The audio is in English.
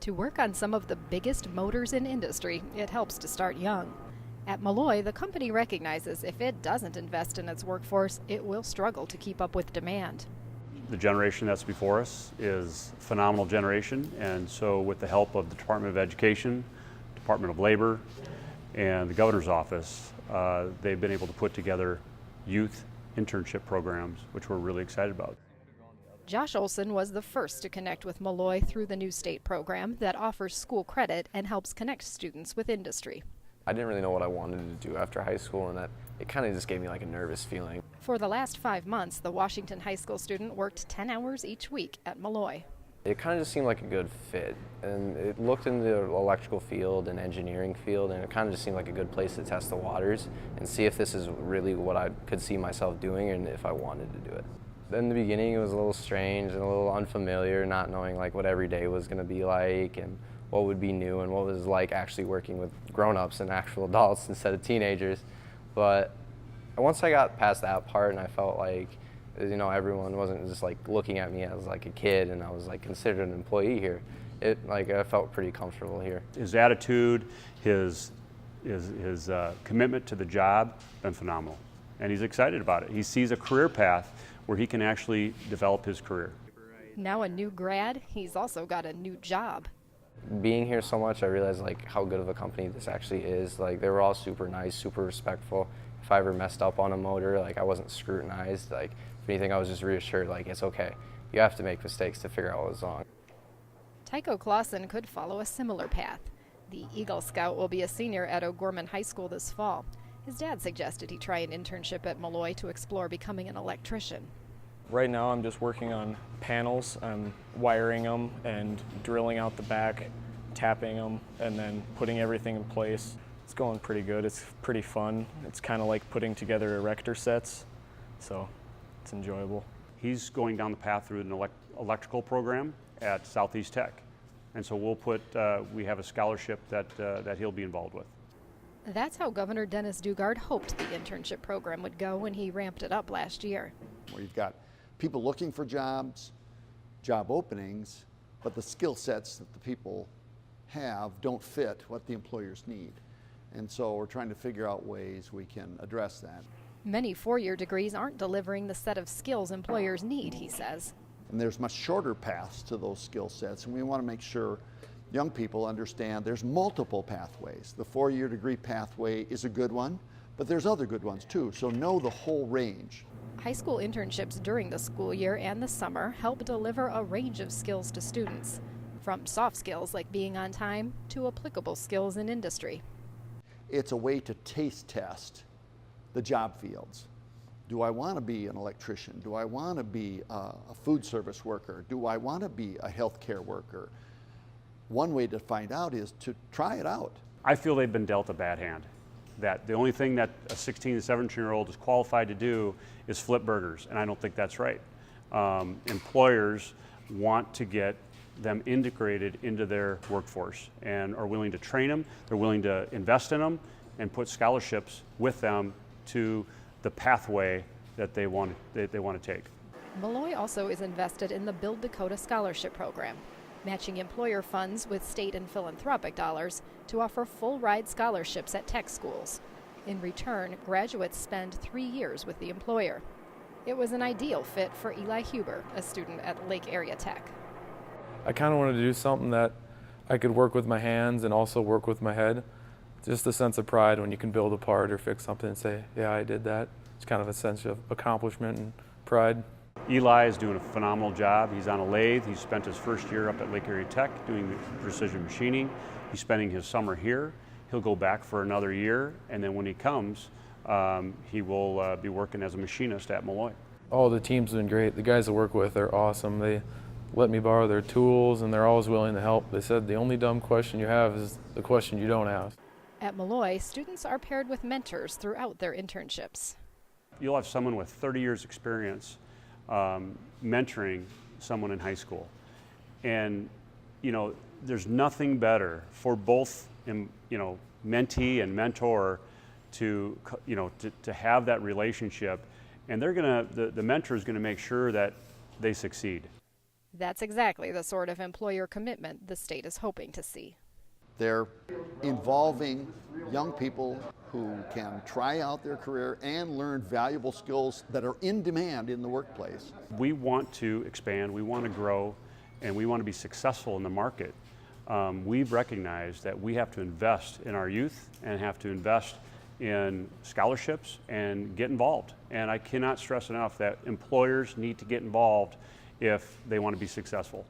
To work on some of the biggest motors in industry, it helps to start young. At Malloy, the company recognizes if it doesn't invest in its workforce, it will struggle to keep up with demand. The generation that's before us is a phenomenal generation, and so with the help of the Department of Education, Department of Labor, and the Governor's Office, they've been able to put together youth internship programs, which we're really excited about. Josh Olson was the first to connect with Malloy through the new state program that offers school credit and helps connect students with industry. I didn't really know what I wanted to do after high school, and it kind of just gave me like a nervous feeling. For the last 5 months, the Washington high school student worked 10 hours each week at Malloy. It kind of just seemed like a good fit, and it looked in the electrical field and engineering field, and it kind of just seemed like a good place to test the waters and see if this is really what I could see myself doing and if I wanted to do it. In the beginning, it was a little strange and a little unfamiliar, not knowing like what every day was going to be like and what would be new and what was like actually working with grown-ups and actual adults instead of teenagers. But once I got past that part and I felt like, everyone wasn't just like looking at me as like a kid and I was like considered an employee here, I felt pretty comfortable here. His attitude, his commitment to the job, been phenomenal, and he's excited about it. He sees a career path where he can actually develop his career. Now a new grad, he's also got a new job. Being here so much, I realized like how good of a company this actually is. Like they were all super nice, super respectful. If I ever messed up on a motor, like I wasn't scrutinized. Like if anything, I was just reassured like it's okay. You have to make mistakes to figure out what was wrong. Tycho Clausen could follow a similar path. The Eagle Scout will be a senior at O'Gorman High School this fall. His dad suggested he try an internship at Malloy to explore becoming an electrician. Right now I'm just working on panels. I'm wiring them and drilling out the back, tapping them, and then putting everything in place. It's going pretty good. It's pretty fun. It's kind of like putting together erector sets, so it's enjoyable. He's going down the path through an electrical program at Southeast Tech, and so we have a scholarship that he'll be involved with. That's how Governor Dennis Daugaard hoped the internship program would go when he ramped it up last year. Where you've got people looking for jobs, job openings, but the skill sets that the people have don't fit what the employers need. And so we're trying to figure out ways we can address that. Many four-year degrees aren't delivering the set of skills employers need, he says. And there's much shorter paths to those skill sets, and we want to make sure young people understand there's multiple pathways. The four-year degree pathway is a good one, but there's other good ones too, so know the whole range. High school internships during the school year and the summer help deliver a range of skills to students, from soft skills like being on time to applicable skills in industry. It's a way to taste test the job fields. Do I want to be an electrician? Do I want to be a food service worker? Do I want to be a healthcare worker? One way to find out is to try it out. I feel they've been dealt a bad hand. That the only thing that a 16 to 17-year-old is qualified to do is flip burgers, and I don't think that's right. Employers want to get them integrated into their workforce and are willing to train them, they're willing to invest in them and put scholarships with them to the pathway that they want to take. Malloy also is invested in the Build Dakota Scholarship Program, matching employer funds with state and philanthropic dollars to offer full-ride scholarships at tech schools. In return, graduates spend 3 years with the employer. It was an ideal fit for Eli Huber, a student at Lake Area Tech. I kind of wanted to do something that I could work with my hands and also work with my head. Just a sense of pride when you can build a part or fix something and say, yeah, I did that. It's kind of a sense of accomplishment and pride. Eli is doing a phenomenal job. He's on a lathe. He spent his first year up at Lake Area Tech doing precision machining. He's spending his summer here. He'll go back for another year, and then when he comes, he will be working as a machinist at Malloy. Oh, the team's been great. The guys I work with are awesome. They let me borrow their tools, and they're always willing to help. They said the only dumb question you have is the question you don't ask. At Malloy, students are paired with mentors throughout their internships. You'll have someone with 30 years experience mentoring someone in high school. And, there's nothing better for both, mentee and mentor to have that relationship. And the mentor is going to make sure that they succeed. That's exactly the sort of employer commitment the state is hoping to see. They're involving young people who can try out their career and learn valuable skills that are in demand in the workplace. We want to expand, we want to grow, and we want to be successful in the market. We've recognized that we have to invest in our youth and have to invest in scholarships and get involved. And I cannot stress enough that employers need to get involved if they want to be successful.